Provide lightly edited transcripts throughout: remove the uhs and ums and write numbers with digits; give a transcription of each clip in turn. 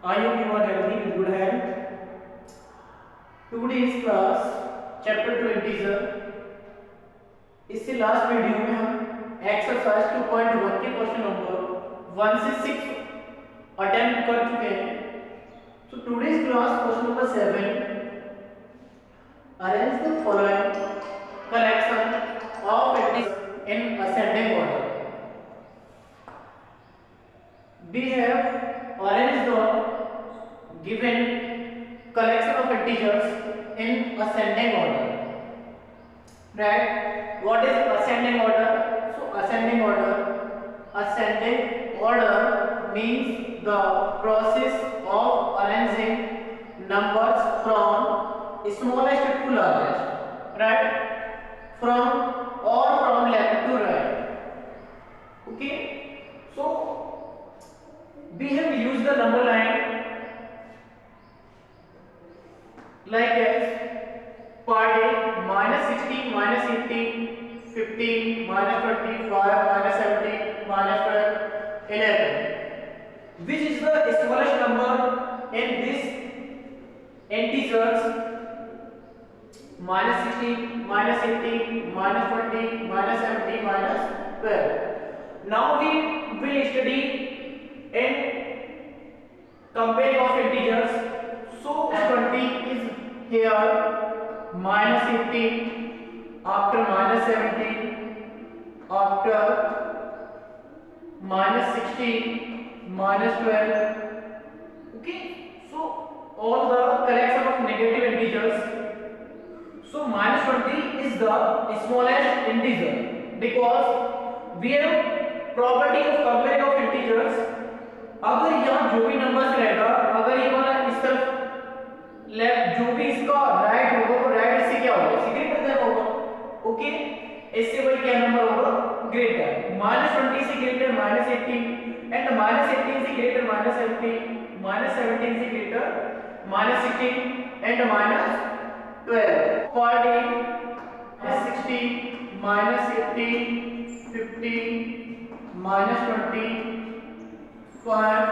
I hope you are healthy with good health. Today's class chapter 20 sir. इससे last video में हम exercise 2.1 के question number 1 से 6 attempt कर चुके हैं. So today's class question number 7. Arrange the following collection of integers in ascending order. We have arranged the given collection of integers in ascending order. Right? What is ascending order? So ascending order means the process of arranging numbers from smallest to largest, right? From left to right. Okay. So we have used the number line like as per day -16, -18, 15, -25, -17, -12, 11. Which is the smallest number in this integers? -16, -18, -20, -17, -12. Now we will study in comparing of integers. So 20 is here, -18, after -17, after -16, -12. Okay, so all the collection of negative integers. So -20 is the smallest integer because we have property of comparing of integers. अगर यहाँ जो भी numbers रहेगा, अगर ये वाला इस तरफ लेफ्ट जो भी इसका राइट होगा वो राइट इससे क्या होगा, इससे ग्रेटर देन होगा. ओके, इससे वही क्या नंबर होगा, ग्रेटर. -20 से ग्रेटर -18 एंड -18 से ग्रेटर -17, -17 से greater -16 and -12. 40 -16 -18 15 -20 5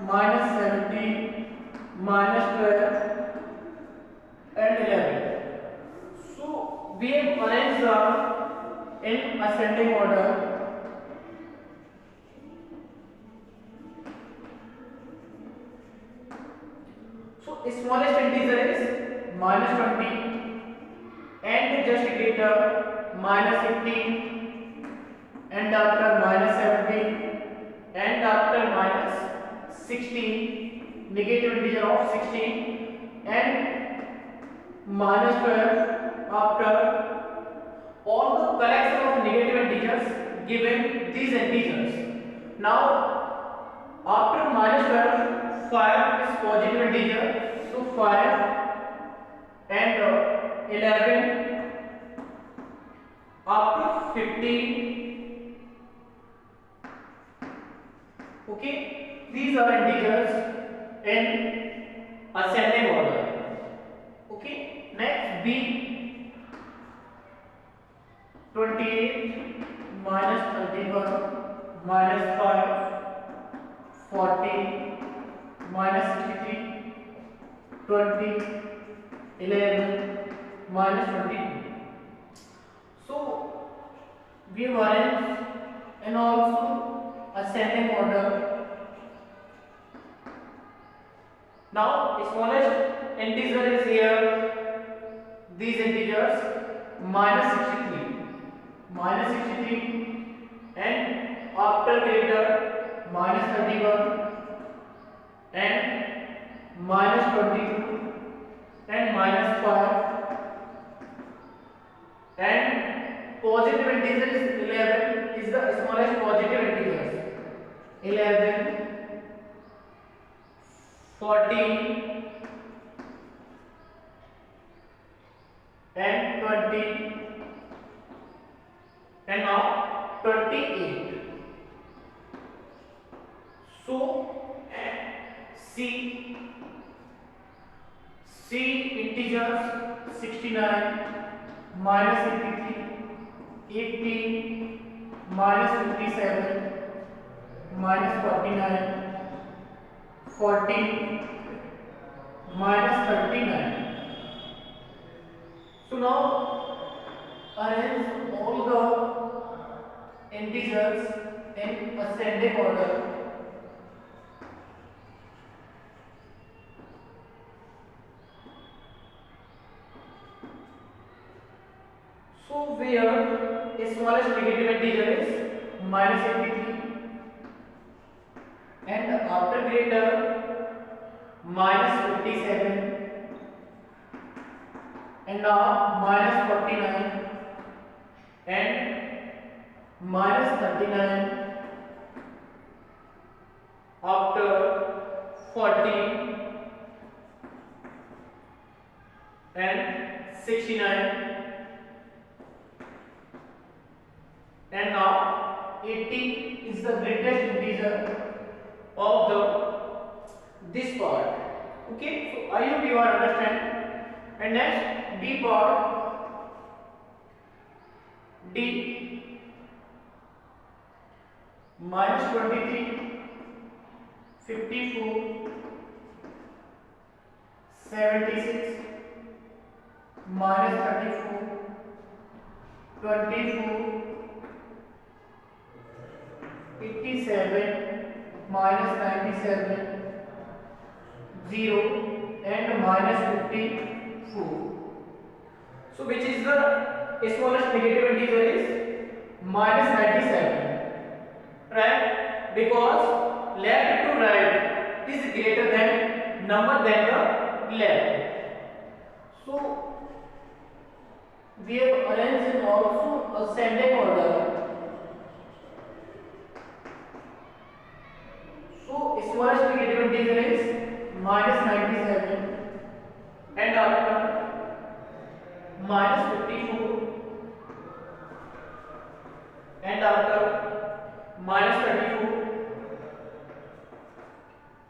-17 -12 and 11. So we have arranged them in ascending order. So smallest integer is -20 and just greater -18 and after -17 and after -16 negative integer of 16 and -12 after all the collection of negative integers given these integers. Now after -12 5 is positive integer, so 5 and 11 after 15. Okay, these are integers in ascending order. Okay, next B 28 -31 -5 40 -63 20 11 -22. So we have arranged and also ascending order. Now smallest integer is here, these integers -63 and after greater -31 and -22 and -5 and positive integer is 11 is the smallest positive integers. 11 14 and 20 and now 28. So C integers 69 -83 18 -57 -49 14 minus 39. So now arrange all the integers in ascending order. So where the smallest negative integer is minus 83 and after greater minus 57 and now minus 49 and minus 39 after 40 and 69 and now 80 is the greatest integer of this part. Okay, so I hope you are understand. And next D part, D minus 23, 54, 76 minus 34, 24, 87 minus 97, 0 and minus 54. So which is the smallest negative integer is minus 97, right? Because left to right is greater than number than the left. So we have arranged in also ascending order. So smallest negative integer is minus 97 and after minus 54 and after minus 34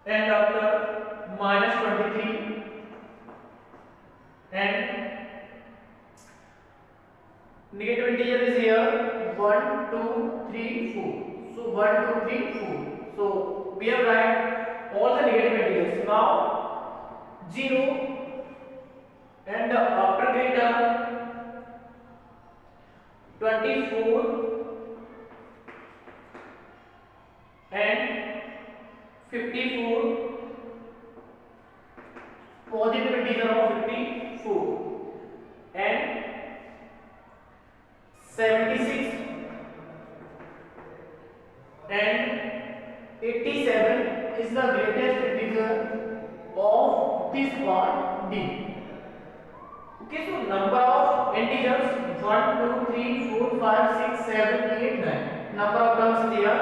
and after minus 23 and negative integer is here 1, 2, 3, 4. So 1, 2, 3, 4. So we have write all the negative integers. Now 0 and after greater 24 and 54 positive integer of 54 and 76 and 87 is the greatest integer of this part D. Okay, so number of integers 1, 2, 3, 4, 5, 6, 7, 8, 9. Number of terms is here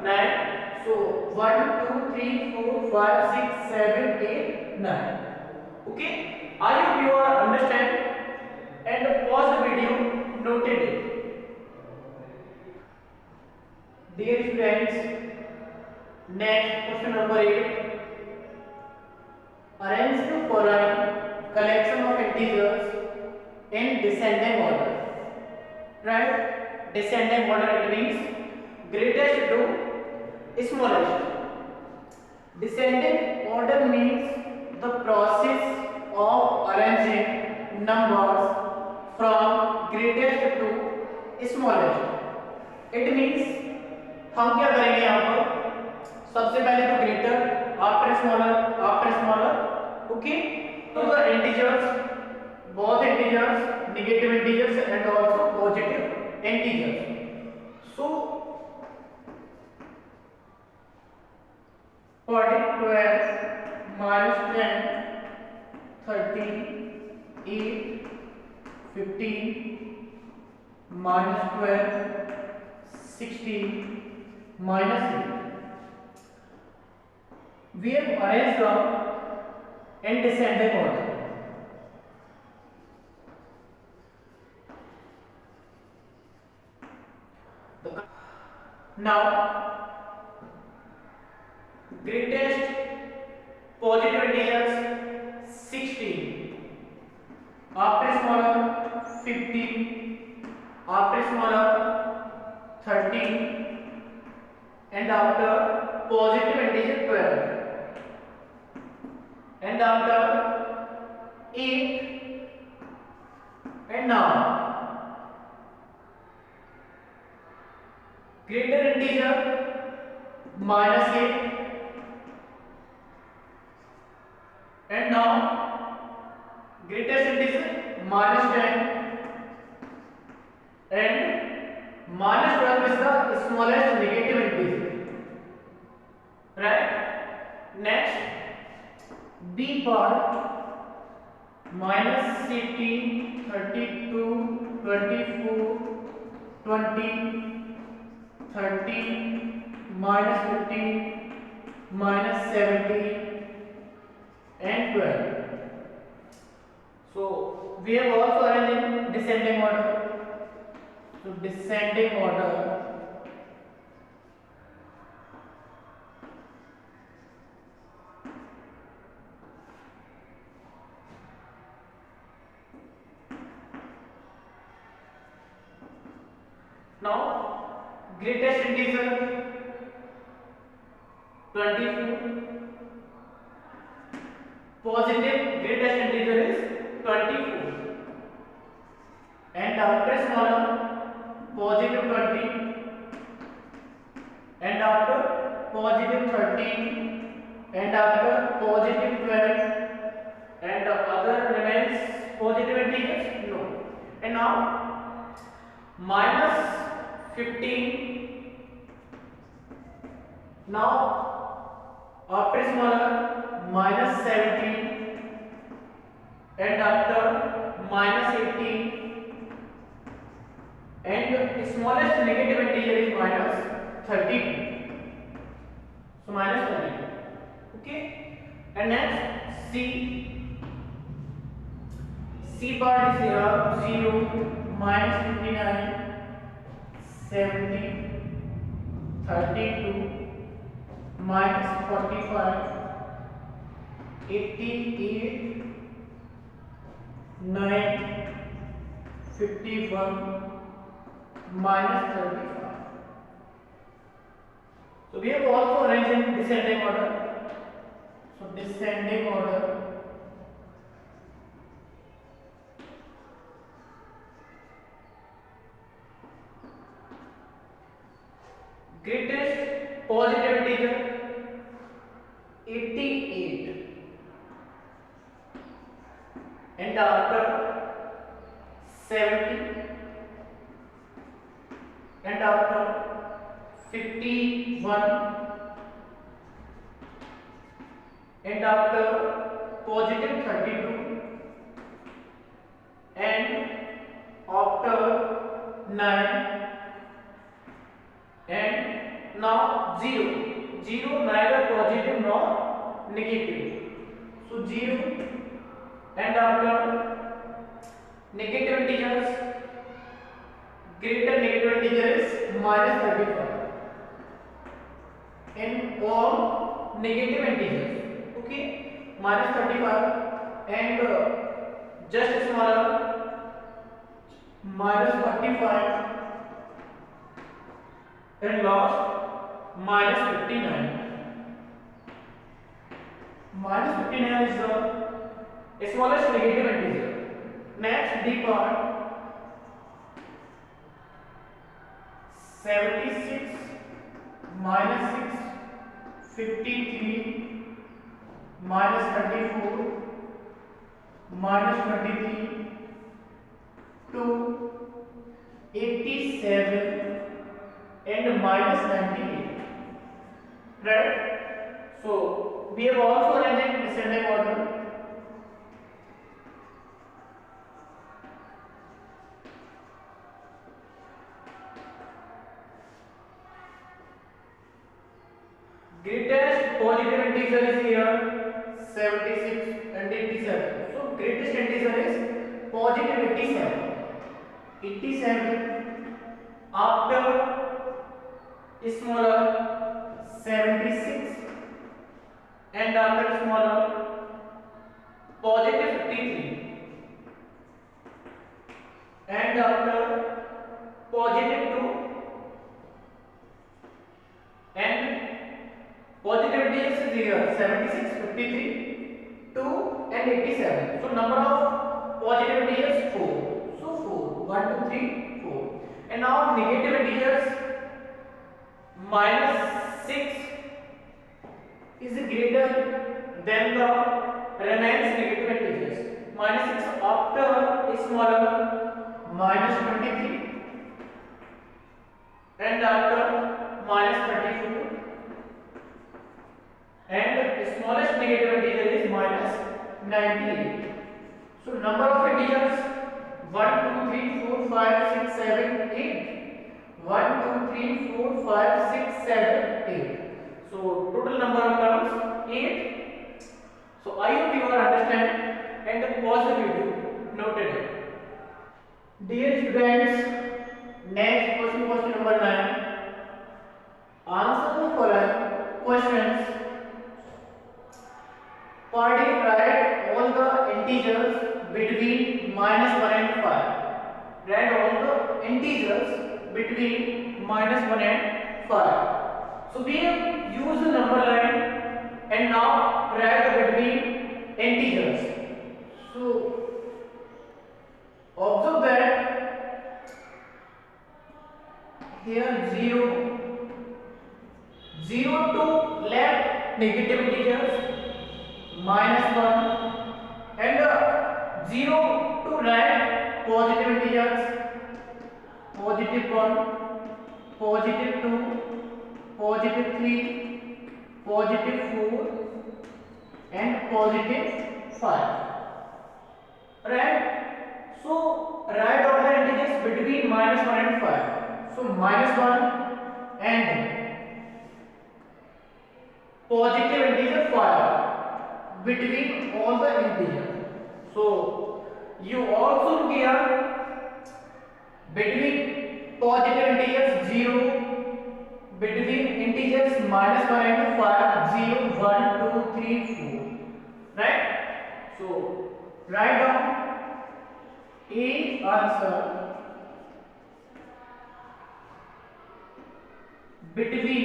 9. So 1, 2, 3, 4, 5, 6, 7, 8, 9. Okay, I hope you are understand and pause the video, noted it. Dear students, next question number 8. Arrange the following collection of integers in descending order. Right? Descending order, it means greatest to smallest. Descending order means the process of arranging numbers from greatest to smallest. It means हम क्या करेंगे यहाँ पर सबसे पहले तो greater after smaller okay तो the integers both integers negative integers and also positive integers so 12 minus 10 13 8 15 minus 12 16 minus 8. We have arranged them in descending order. Now, greatest positive integers 16, after smaller 15, after smaller 13, and after positive integer 12. and after 8, and now greater integer -8, and now greatest integer -10, and -12 is the smallest negative integer, right? Next, B part, -18, 32, 24, 20, 13, -15, -17, and 12. So we have also arranged in descending order. So descending order. Now greatest integer 24, positive greatest integer is 24, and after smaller positive 20, and after positive 13, and after positive 12, and the other remains positive integers? No. And now -15, now after smaller -17, and after -18, and smallest negative integer is -32. So -32. Okay. And next C part is here 0, -59, 70, 32, -45, 88, 9, 51, -35. So we have also arranged in descending order. So descending order. Greatest positive integer 88, and after 70, and after 51, and after positive 32, and after 9, and now 0, neither positive nor negative. So 0, and after negative integers, greater negative integer is -35, and all negative integers. Okay, -35, and just smaller -45, and last -59. -59 is the smallest negative integer. Next, D part 76, -6, 53, -34, -23, 2, 87, and -98. Right? So we have also arranged in descending order. Greatest positive integer is here 76 and 87. So greatest integer is positive 87. 87 after smaller 76, and after smaller positive 53, and after positive 2, and positive integers is here 76, 53, 2 and 87. So number of positive integers 4. So 4, 1, 2, 3, 4. And now negative integers minus 6 is greater than the remaining negative integers. Minus 6 after is smaller, minus 23, and after minus 34, and the smallest negative integer is minus 98. So number of integers 1, 2, 3, 4, 5, 6, 7, 8. 1, 2, 3, 4, 5, 6, 7, 8. So total number of terms 8. So I hope you are understand and pause the video. Noted. Dear students, next question number 9. Answer the following questions. Party write all the integers between minus 1 and 5. Write all the integers between minus 1 and 5. So we have used the number line and now write the between integers. So observe that here 0 to left negative integers minus 1 and 0 to right positive integers positive 1, positive 2, positive 3, positive 4 and positive 5. Right? So write all the integers between minus 1 and 5. So minus 1 and positive integer 5 between all the integers. So you also look here between positive integers 0, between integers minus 1 and 5, 0, 1, 2, 3, 4. Right? So write down A answer between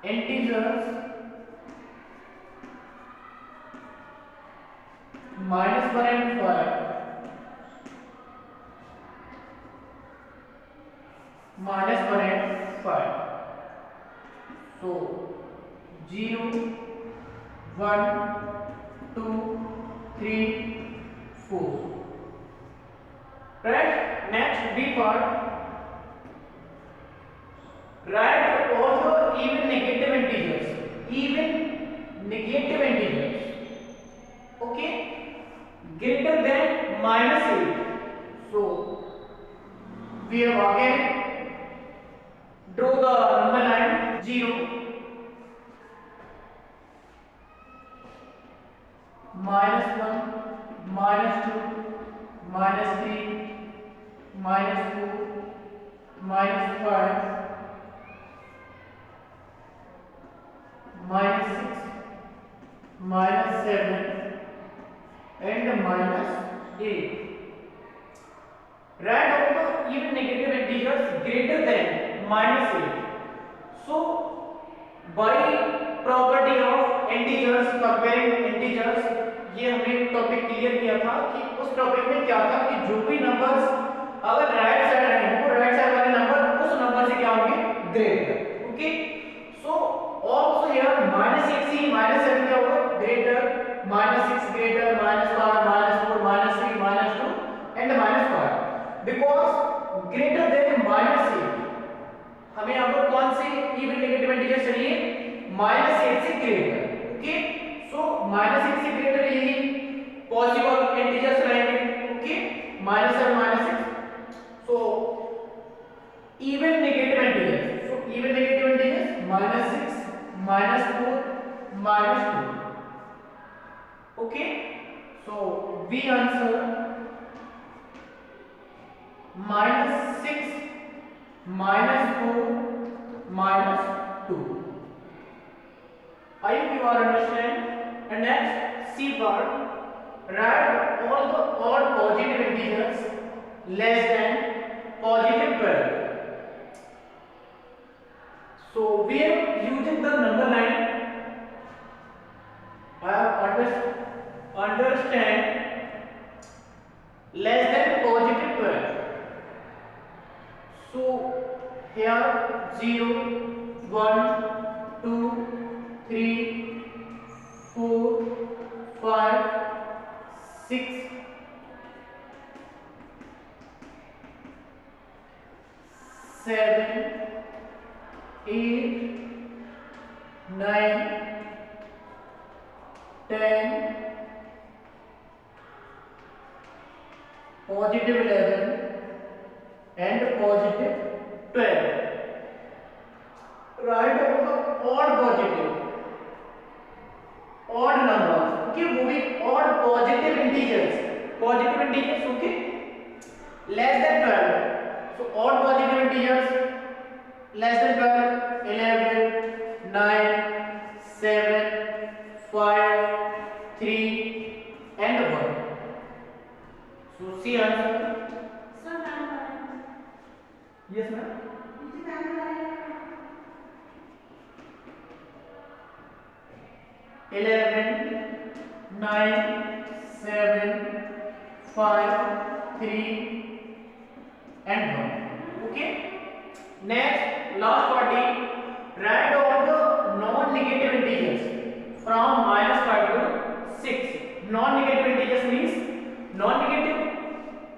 integers minus 1 and 5, minus 1 and 5. So 0, 1, 2, 3, 4. Right? Next B part. Write all the even negative integers. Even negative integers. Okay? Greater than minus 8. So we have again draw the number line 0, minus 1, minus 2, minus 3, minus 4, minus 5, minus 6, minus 7 and minus 8. Write all the even negative integers greater than minus 8. So by property of integers comparing integers, ये हमने topic clear किया था कि उस topic में क्या था कि जो भी नंबर्स अगर राइट साइड रहेंगे वो राइट साइड वाले नंबर उस नंबर से क्या होंगे greater. Okay. So also here -6 -7 क्या होगा greater, -6 greater, -5 -4 -3 -2 and -5 because greater than -8. हमें यहां पर कौन से इवन नेगेटिव इंटीजर चाहिए? -8 से ग्रेटर. ओके. सो -8 से ग्रेटर यही पॉसिबल इंटीजर्स रहेंगे. Okay. -7 -6. So even negative integers. So even negative integers -6 -4 -2. Okay. So B answer -6 -4 -2. I hope you are understand. And next C part. Write all the odd positive integers less than positive 12. So we are using the number line. I have understand less than positive 12. So here 0, 1, 2, 3, 4, 5, 6, 7, 8, 9, 10, positive 11 and positive 12. Write down the odd numbers. Okay, moving odd positive integers. Positive integers, okay, less than 12. So odd positive integers less than 12, 11, 9, 7, 5, 3 and 1. So see answer. Sir, Yes ma'am. 11, 9, 7, 5, 3 and 1. Okay. Next, last party, write down the non-negative integers from -5 to 6. Non-negative integers means non-negative,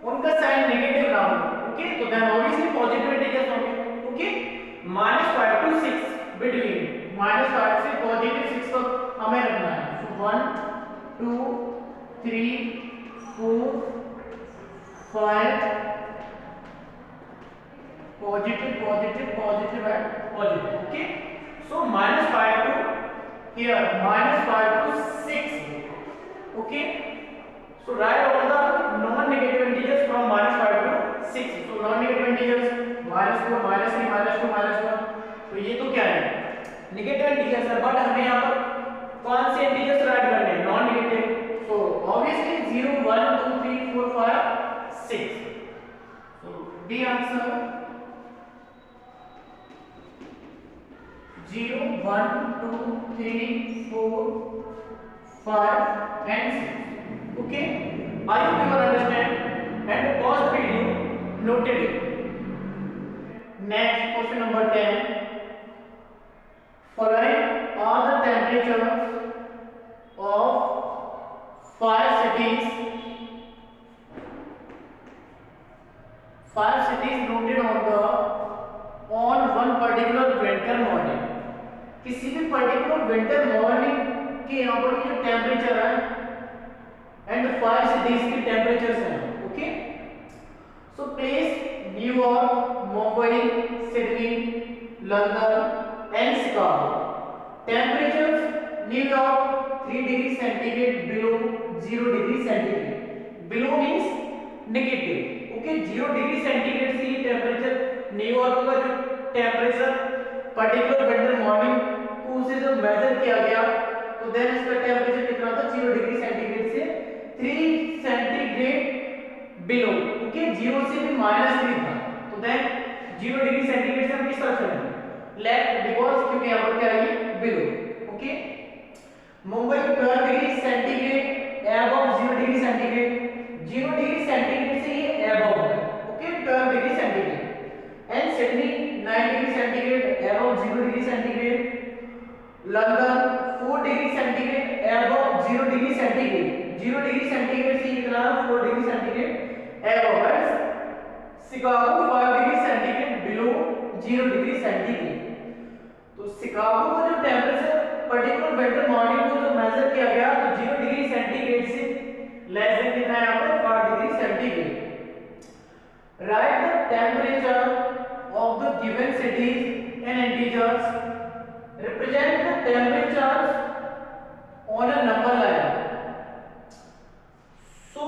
उनका sign negative ना हो. Okay, तो then obviously positive integers होंगे. Okay, -5 to 6 between -5 से positive 6 तक हमें रखना है. So 1, 2, 3, 4, 5. Positive, positive, positive and positive. Okay. So -5 to here, -5 to 6. Okay. So write all the non-negative integers from -5 to 6. So non-negative integers -2, -3, -2, -1. तो ये तो क्या है? नेगेटिव इंटीजर्स है, बट हमें यहाँ पर कौन से इंटीजर्स राइट करने हैं? Non negative. So obviously 0, 1, 2, 3, 4, 5, 6. So D answer 0, 1, 2, 3, 4, 5 and 6. Okay. I hope you understand and pause the video, noted it. Next question number 10. Following are the temperatures of 5 cities. 5 cities noted on one particular winter morning. किसी भी particular winter morning के यहाँ पर जो temperature है and 5 cities के temperatures हैं. Okay. So place New York, Mumbai, Sydney, London and Chicago. Temperatures New York 3 degree centigrade below 0 degree centigrade. Below means negative. Okay. 0 degree centigrade से ये टेम्परेचर न्यूयॉर्क का जो टेम्परेचर पर्टिकुलर विंटर मॉर्निंग को से जब मेजर किया गया तो देन इसका टेम्परेचर कितना था? 0 डिग्री सेंटीग्रेड से 3 सेंटीग्रेड बिलो. ओके. 0 से भी -3 था. तो देन 0 डिग्री सेंटीग्रेड से हम किस तरफ चलेंगे? लेफ्ट, बिकॉज़ क्योंकि यहाँ पर क्या है? Below. Okay. Mumbai 12 degree centigrade above 0 degree centigrade. 0 degree centigrade से ये अबव है. Okay. 12 degree centigrade. And Sydney 9 degree centigrade above 0 degree centigrade. London 4 degree centigrade above 0 degree centigrade. 0 degree centigrade से कितना? 4 डिग्री सेंटीग्रेड अबव है. Chicago 5 degree centigrade below 0 degree centigrade. तो Chicago का जो temperature particular winter morning को जो major किया गया तो 0 डिग्री सेंटीग्रेड से लेस देन कितना है? यहाँ पर 5 degree centigrade. Write the temperature of the given cities in integers. Represent the temperatures on a number line. So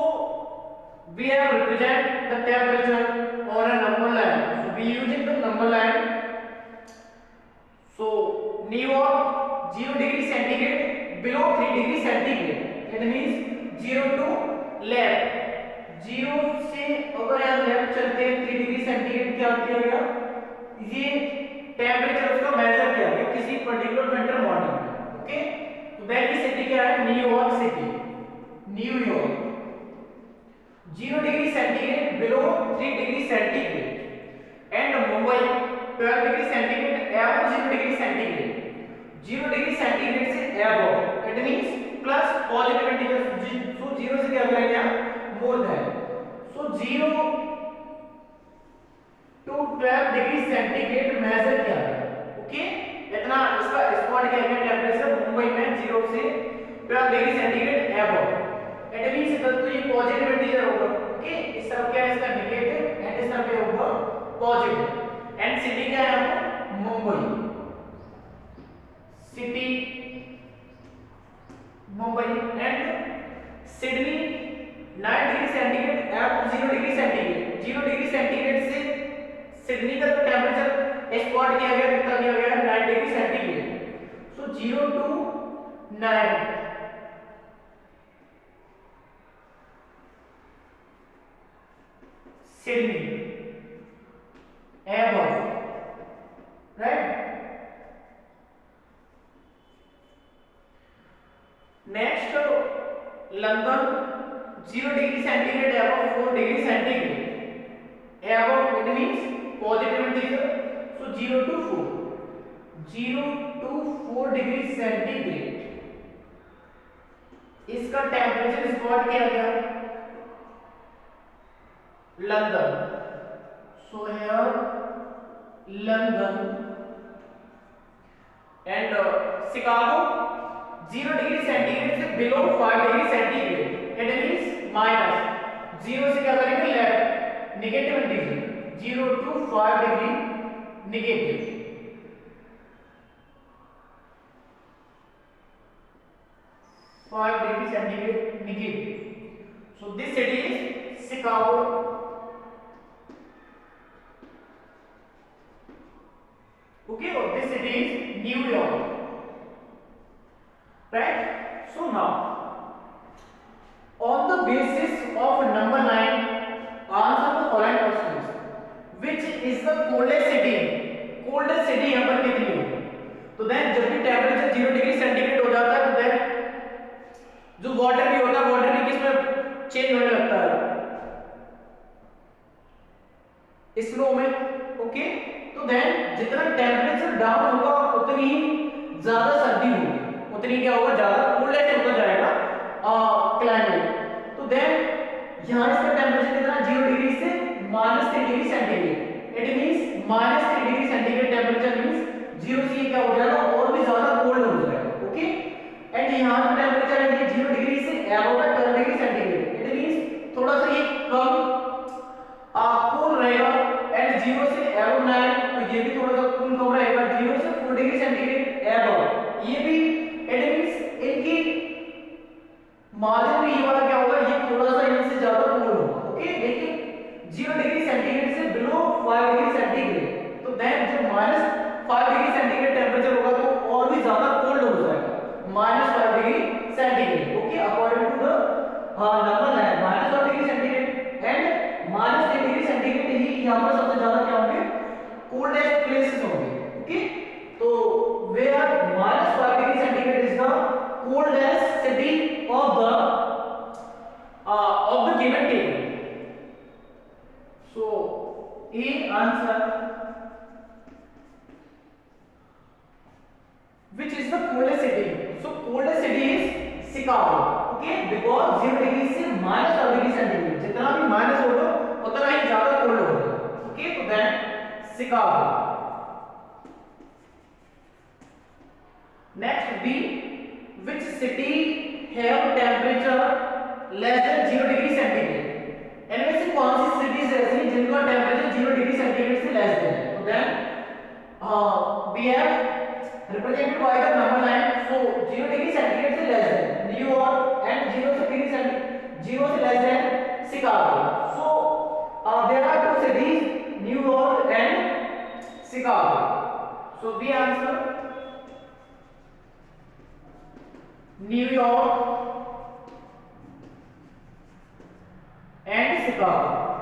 we have represent the temperature on a number line. So we using the number line. So New York 0 degree centigrade below 3 degree centigrade. That means 0 to left. 0 से अगर यहाँ left चलते हैं 3 degree centigrade क्या किया गया? ये temperature उसका measure means plus positive integer, so 0 से क्या करेंगे आप more than, so 0 to 12 degree centigrade measure किया गया। ओके, इतना इसका स्पॉट किया गया टेंपरेचर मुंबई में 0 से 12 degree centigrade above. It means तो ये पॉजिटिव इंटीजर होगा। ओके, इस तरफ क्या है इसका नेगेटिव एंड इस तरफ क्या होगा पॉजिटिव। एंड सिटी क्या है आपको Mumbai, city Mumbai. And Sydney 9 degree centigrade above 0 degree centigrade, 0 degree centigrade से सिडनी का जो टेंपरेचर स्पॉट किया गया कितना दिया गया 9 degree centigrade. So 0 to 9 Sydney above, right. Next London 0 degree centigrade above 4 degree centigrade, above it means positive integer, so 0 to 4, 0 to 4 degree centigrade इसका temperature record किया गया London. So here London and Chicago 0 degree centigrade से below 5 degree centigrade, it means minus 0 से क्या करेंगे left negative integer 0 to 5 degree negative. 5 degree centigrade negative. So this city is Chicago. Okay, और this city is New York, right. So now on the basis of number 9 answer the following questions, which is the coldest city, coldest city यहाँ पर कितनी होगी। तो then जब भी temperature 0 degree centigrade हो जाता है तो देन जो वाटर भी होता है वाटर भी किस में चेंज होने लगता है स्नो में। ओके, तो देन जितना टेंपरेचर डाउन होगा उतनी ही ज्यादा सर्दी होगी, उतनी क्या होगा ज्यादा कोल्डेस्ट होता जाएगा क्लाइमेट। तो देन यहाँ इसका टेंपरेचर कितना 0 डिग्री से -3 degree centigrade, it means -3 degree centigrade temperature means 0 से क्या हो जाएगा और भी ज्यादा कोल्ड हो जाएगा। ओके, एंड यहाँ का टेंपरेचर है 0 डिग्री से above 12 degree centigrade, it means थोड़ा सा ये कम कूल रहेगा। एंड 0 से अबव 9 तो ये भी थोड़ा सा कूल कम रहेगा, 0 से 4 डिग्री सेंटीग्रेड अबव ये भी, इट मींस इनकी मार्जिन में ये वाला क्या होगा ये थोड़ा सा इनसे ज्यादा कूल होगा। ओके, लेकिन 0 डिग्री सेंटीग्रेड से बिलो 5 डिग्री सेंटीग्रेड, तो देन जब -5 डिग्री सेंटीग्रेड टेंपरेचर होगा तो और भी ज्यादा कोल्ड हो जाएगा -5 degree centigrade. Okay, according to the number 9 -5 degree centigrade and -3 degree centigrade ही यहाँ पर सबसे ज्यादा क्या होंगे कोल्डेस्ट प्लेसेस होंगे। ओके, तो where -5 degree centigrade is the coldest city of the given table. So A answer, which is the coldest city? So coldest city is Chicago. Okay, because 0 degree से -12 डिग्री सेंटीग्रेड जितना भी minus होगा उतना ही ज्यादा cold होगा। Okay, तो then Chicago। Next B, which city have temperature less than 0 degree centigrade? इनमें से कौन सी सिटीज ऐसी हैं जिनका टेंपरेचर 0 डिग्री सेंटीग्रेड से लेस देन है? तो then we have represented by the number 9, so 0 degree centigrade से less than New York and 0 degree centigrade 0 से less than Chicago. So there are two cities, New York and Chicago. So the answer New York and Chicago.